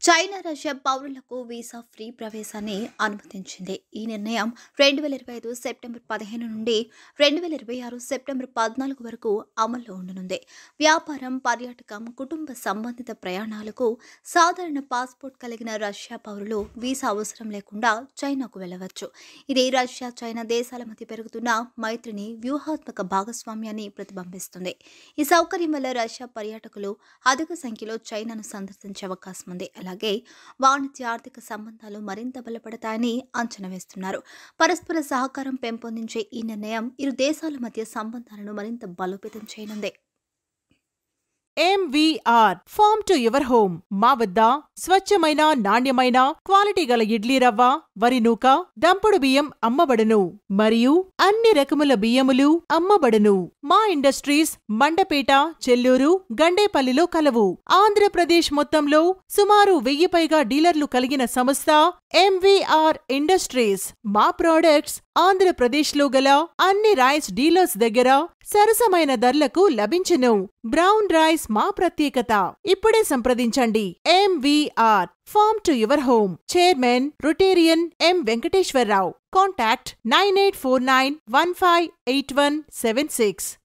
China Russia పౌరులకు visa free ప్రవేశాన్ని అనుమతించింది. ఈ నిర్ణయం 2025 సెప్టెంబర్ 15 నుండి 2026 సెప్టెంబర్ 14 వరకు అమల్లో ఉండనుంది. వ్యాపారం, పర్యాటకం, కుటుంబ సంబంధిత ప్రయాణాలకు సాధారణ పాస్పోర్ట్ కలిగిన రష్యా పౌరులు వీసా అవసరం లేకుండా చైనాకు వెళ్లవచ్చు. ఇది రష్యా, చైనా దేశాల మధ్య పెరుగుతున్న మైత్రిని, వ్యూహాత్మక భాగస్వామ్యాన్ని ప్రతిబింబిస్తుంది. ఈ సౌకర్యం వల్ల రష్యా పర్యాటకులు అధిక సంఖ్యలో చైనాను సందర్శించే అవకాశం ఉంది. అలాగే వాణిజ్య, ఆర్థిక సంబంధాలు మరింత బలపడతాయని అంచనా వేస్తున్నారు. పరస్పర సహకారం పెంపొందించే ఈ నిర్ణయం ఇరు దేశాల మధ్య సంబంధాలను మరింత బలోపేతం చేయనుంది. MVR farm to your home. మా వద్ద స్వచ్ఛమైన, నాణ్యమైన, క్వాలిటీ గల ఇడ్లీ రవ్వ, వరి నూక, దంపుడు బియ్యం అమ్మబడును మరియు అన్ని రకముల బియ్యములు అమ్మబడును. మా ఇండస్ట్రీస్ మండపేట, చెల్లూరు, గండేపల్లిలో కలవు. ఆంధ్రప్రదేశ్ మొత్తంలో సుమారు 1000 పైగా డీలర్లు కలిగిన సంస్థ MVR ఇండస్ట్రీస్. మా ప్రోడక్ట్స్ ఆంధ్రప్రదేశ్లో గల అన్ని రైస్ డీలర్స్ దగ్గర సరసమైన ధరలకు లభించును. బ్రౌన్ రైస్ మా ప్రత్యేకత. ఇప్పుడే సంప్రదించండి. MVR farm to your home. Chairman Rotarian M. Venkateswararao. Contact 9849158176.